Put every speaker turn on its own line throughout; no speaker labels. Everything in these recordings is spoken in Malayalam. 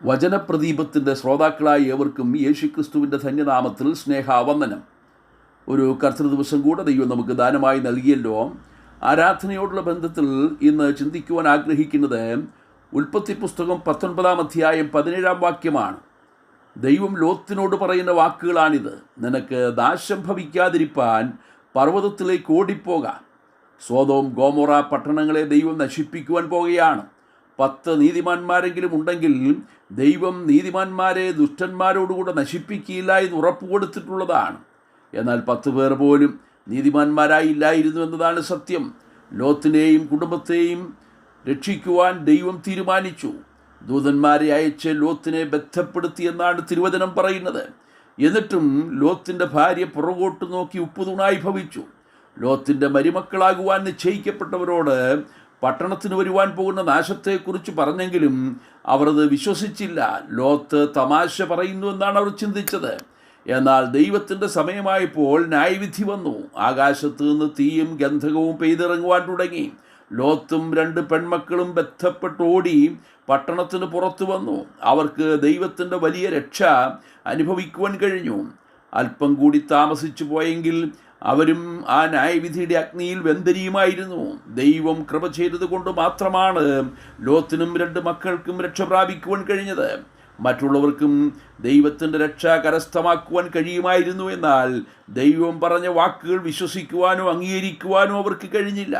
വചനപ്രദീപത്തിൻ്റെ ശ്രോതാക്കളായ ഏവർക്കും യേശുക്രിസ്തുവിൻ്റെ ധന്യനാമത്തിൽ സ്നേഹാവന്ദനം. ഒരു കർത്തൃദിവസം കൂടെ ദൈവം നമുക്ക് ദാനമായി നൽകിയല്ലോ. ആരാധനയോടുള്ള ബന്ധത്തിൽ ഇന്ന് ചിന്തിക്കുവാൻ ആഗ്രഹിക്കുന്നത് ഉൽപ്പത്തി പുസ്തകം 19 അധ്യായം 17 വാക്യമാണ്. ദൈവം ലോത്തിനോട് പറയുന്ന വാക്കുകളാണിത്. നിനക്ക് നാശം ഭവിക്കാതിരിപ്പാൻ പർവ്വതത്തിലേക്ക് ഓടിപ്പോകാം. സോദോം ഗോമോറ പട്ടണങ്ങളെ ദൈവം നശിപ്പിക്കുവാൻ പോകുകയാണ്. 10 നീതിമാന്മാരെങ്കിലും ഉണ്ടെങ്കിൽ ദൈവം നീതിമാന്മാരെ ദുഷ്ടന്മാരോടുകൂടെ നശിപ്പിക്കുകയില്ല എന്ന് ഉറപ്പ് കൊടുത്തിട്ടുള്ളതാണ്. എന്നാൽ 10 പേർ പോലും നീതിമാന്മാരായില്ലായിരുന്നു എന്നതാണ് സത്യം. ലോത്തിനെയും കുടുംബത്തെയും രക്ഷിക്കുവാൻ ദൈവം തീരുമാനിച്ചു. ദൂതന്മാരെ അയച്ച് ലോത്തിനെ ബന്ധപ്പെടുത്തി എന്നാണ് തിരുവചനം പറയുന്നത്. എന്നിട്ടും ലോത്തിൻ്റെ ഭാര്യ പുറകോട്ട് നോക്കി ഉപ്പുതൂണായി ഭവിച്ചു. ലോത്തിൻ്റെ മരുമക്കളാകുവാൻ നിശ്ചയിക്കപ്പെട്ടവരോട് പട്ടണത്തിന് വരുവാൻ പോകുന്ന നാശത്തെക്കുറിച്ച് പറഞ്ഞെങ്കിലും അവർ അത് വിശ്വസിച്ചില്ല. ലോത്ത് തമാശ പറയുന്നു എന്നാണ് അവർ ചിന്തിച്ചത്. എന്നാൽ ദൈവത്തിൻ്റെ സമയമായപ്പോൾ ന്യായവിധി വന്നു. ആകാശത്ത് നിന്ന് തീയും ഗന്ധകവും പെയ്തിറങ്ങുവാൻ തുടങ്ങി. ലോത്തും 2 പെൺമക്കളും ബന്ധപ്പെട്ട് ഓടി പട്ടണത്തിന് പുറത്തു വന്നു. അവർക്ക് ദൈവത്തിൻ്റെ വലിയ രക്ഷ അനുഭവിക്കുവാൻ കഴിഞ്ഞു. അല്പം കൂടി താമസിച്ചു പോയെങ്കിൽ അവരും ആ ന്യായവിധിയുടെ അഗ്നിയിൽ വെന്തരിയുമായിരുന്നു. ദൈവം കൃപ ചെയ്തത് കൊണ്ട് മാത്രമാണ് ലോത്തിനും 2 മക്കൾക്കും രക്ഷ പ്രാപിക്കുവാൻ കഴിഞ്ഞത്. മറ്റുള്ളവർക്കും ദൈവത്തിൻ്റെ രക്ഷ കരസ്ഥമാക്കുവാൻ കഴിയുമായിരുന്നു. എന്നാൽ ദൈവം പറഞ്ഞ വാക്കുകൾ വിശ്വസിക്കുവാനോ അംഗീകരിക്കുവാനോ അവർക്ക് കഴിഞ്ഞില്ല.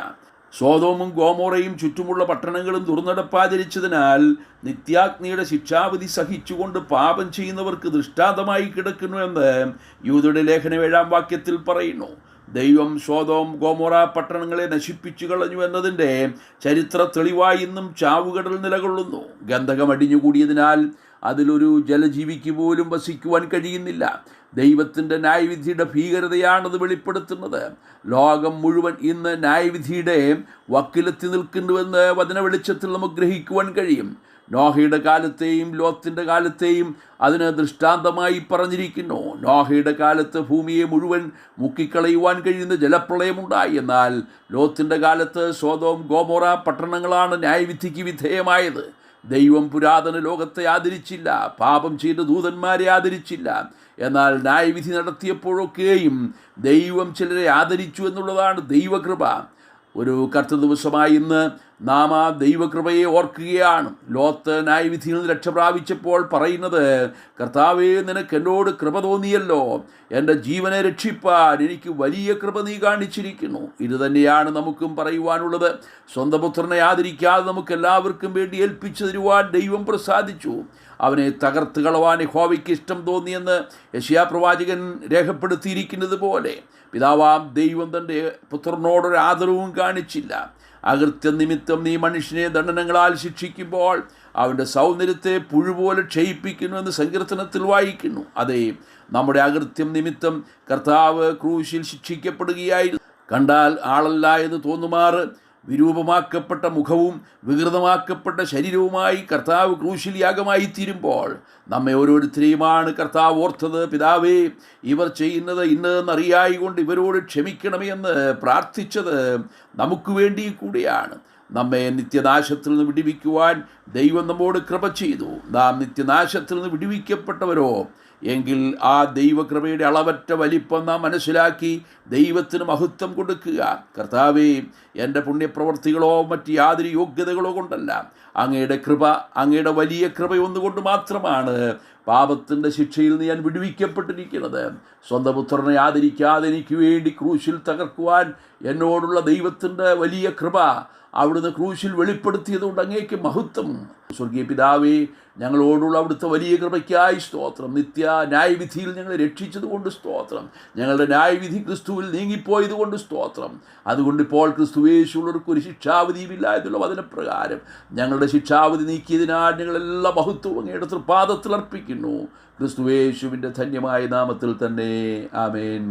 സോദോമും ഗോമോറയും ചുറ്റുമുള്ള പട്ടണങ്ങളും ദുർനടപ്പാചരിച്ചതിനാൽ നിത്യാഗ്നിയുടെ ശിക്ഷാവിധി സഹിച്ചുകൊണ്ട് പാപം ചെയ്യുന്നവർക്ക് ദൃഷ്ടാന്തമായി കിടക്കുന്നു എന്ന് യൂദയുടെ ലേഖനം 7 വാക്യത്തിൽ പറയുന്നു. ദൈവം സോദോം ഗോമോറ പട്ടണങ്ങളെ നശിപ്പിച്ചു കളഞ്ഞു എന്നതിൻ്റെ ചരിത്ര തെളിവായി ഇന്നും ചാവുകടൽ നിലകൊള്ളുന്നു. ഗന്ധകം അടിഞ്ഞുകൂടിയതിനാൽ അതിലൊരു ജലജീവിക്ക് പോലും വസിക്കുവാൻ കഴിയുന്നില്ല. ദൈവത്തിൻ്റെ ന്യായവിധിയുടെ ഭീകരതയാണത് വെളിപ്പെടുത്തുന്നത്. ലോകം മുഴുവൻ ഇന്ന് ന്യായവിധിയുടെ വക്കിലെത്തി നിൽക്കുന്നുവെന്ന് വചന വെളിച്ചത്തിൽ നമുക്ക് ഗ്രഹിക്കുവാൻ കഴിയും. നോഹയുടെ കാലത്തെയും ലോത്തിൻ്റെ കാലത്തെയും അതിന് ദൃഷ്ടാന്തമായി പറഞ്ഞിരിക്കുന്നു. നോഹയുടെ കാലത്ത് ഭൂമിയെ മുഴുവൻ മുക്കിക്കളയുവാൻ കഴിയുന്ന ജലപ്രളയമുണ്ടായി. എന്നാൽ ലോത്തിൻ്റെ കാലത്ത് സോദോം ഗോമോറ പട്ടണങ്ങളാണ് ന്യായവിധിക്ക് വിധേയമായത്. ദൈവം പുരാതന ലോകത്തെ ആദരിച്ചില്ല, പാപം ചെയ്ത ദൂതന്മാരെ ആദരിച്ചില്ല. എന്നാൽ ന്യായവിധി നടത്തിയപ്പോഴൊക്കെയും ദൈവം ചിലരെ ആദരിച്ചു എന്നുള്ളതാണ് ദൈവകൃപ. ഒരു കർത്തൃദിവസമായി ഇന്ന് നാം ആ ദൈവകൃപയെ ഓർക്കുകയാണ്. ലോത്ത് ന്യായവിധിയിൽ നിന്ന് രക്ഷ പ്രാപിച്ചപ്പോൾ പറയുന്നത്, കർത്താവേ, നിനക്ക് എന്നോട് കൃപ തോന്നിയല്ലോ, എൻ്റെ ജീവനെ രക്ഷിപ്പാൻ എനിക്ക് വലിയ കൃപ നീ കാണിച്ചിരിക്കുന്നു. ഇത് തന്നെയാണ് നമുക്കും പറയുവാനുള്ളത്. സ്വന്തം പുത്രനെ ആദരിക്കാതെ നമുക്ക് എല്ലാവർക്കും വേണ്ടി ഏൽപ്പിച്ചു തരുവാൻ ദൈവം പ്രസാദിച്ചു. അവനെ തകർത്ത് കളവാൻ യഹോവയ്ക്ക് ഇഷ്ടം തോന്നിയെന്ന് യെശയ്യാ പ്രവാചകൻ രേഖപ്പെടുത്തിയിരിക്കുന്നത് പോലെ പിതാവാം ദൈവം തൻ്റെ പുത്രനോടൊരു ആദരവും കാണിച്ചില്ല. അകൃത്യ നിമിത്തം നീ മനുഷ്യനെ ദണ്ഡനങ്ങളാൽ ശിക്ഷിക്കുമ്പോൾ അവൻ്റെ സൗന്ദര്യത്തെ പുഴുപോലെ ക്ഷയിപ്പിക്കുന്നുവെന്ന് സങ്കീർത്തനത്തിൽ വായിക്കുന്നു. അതെ, നമ്മുടെ അകൃത്യം നിമിത്തം കർത്താവ് ക്രൂശിൽ ശിക്ഷിക്കപ്പെടുകയായിരുന്നു. കണ്ടാൽ ആളല്ല എന്ന് തോന്നുമാറ് വിരൂപമാക്കപ്പെട്ട മുഖവും വികൃതമാക്കപ്പെട്ട ശരീരവുമായി കർത്താവ് ക്രൂശിൽ യാഗമായി തീരുമ്പോൾ നമ്മെ ഓരോരുത്തരെയുമാണ് കർത്താവ് ഓർത്തത്. പിതാവേ, ഇവർ ചെയ്യുന്നത് ഇന്നതെന്നറിയായിക്കൊണ്ട് ഇവരോട് ക്ഷമിക്കണമേ എന്ന് പ്രാർത്ഥിച്ചത് നമുക്ക് വേണ്ടി കൂടിയാണ്. നമ്മെ നിത്യനാശത്തിൽ നിന്ന് വിടുവിക്കുവാൻ ദൈവം നമ്മോട് കൃപ ചെയ്തു. നാം നിത്യനാശത്തിൽ നിന്ന് വിടുവിക്കപ്പെട്ടവരോ എങ്കിൽ ആ ദൈവകൃപയുടെ അളവറ്റ വലിപ്പം നാം മനസ്സിലാക്കി ദൈവത്തിന് മഹത്വം കൊടുക്കുക. കർത്താവേ, എൻ്റെ പുണ്യപ്രവർത്തികളോ മറ്റ് യാതൊരു യോഗ്യതകളോ കൊണ്ടല്ല, അങ്ങയുടെ കൃപ, അങ്ങയുടെ വലിയ കൃപയൊന്നുകൊണ്ട് മാത്രമാണ് പാപത്തിൻ്റെ ശിക്ഷയിൽ നിന്ന് ഞാൻ വിടുവിക്കപ്പെട്ടിരിക്കുന്നത്. സ്വന്തം പുത്രനെ ആദരിക്കാതെ എനിക്ക് വേണ്ടി ക്രൂശിൽ തകർക്കുവാൻ എന്നോടുള്ള ദൈവത്തിൻ്റെ വലിയ കൃപ അവിടുന്ന് ക്രൂശിൽ വെളിപ്പെടുത്തിയതുകൊണ്ട് അങ്ങേക്ക് മഹത്വം. സ്വർഗീയ പിതാവേ, ഞങ്ങളോടുള്ള അവിടുത്തെ വലിയ കൃപയ്ക്കായി സ്തോത്രം. നിത്യ ന്യായവിധിയിൽ ഞങ്ങളെ രക്ഷിച്ചതുകൊണ്ട് സ്തോത്രം. ഞങ്ങളുടെ ന്യായവിധി ക്രിസ്തുവിൽ നീങ്ങിപ്പോയതുകൊണ്ട് സ്തോത്രം. അതുകൊണ്ട് ഇപ്പോൾ ക്രിസ്തുവേശുള്ളവർക്ക് ഒരു ശിക്ഷാവിധിയുമില്ല എന്നുള്ള വചനപ്രകാരം ഞങ്ങളുടെ ശിക്ഷാവിധി നീക്കിയതിനാൽ ഞങ്ങളെല്ലാം മഹത്വം അങ്ങയുടെ തൃപാദത്തിൽ അർപ്പിക്കുന്നു. ക്രിസ്തുവേശുവിൻ്റെ ധന്യമായ നാമത്തിൽ തന്നെ. ആമേൻ.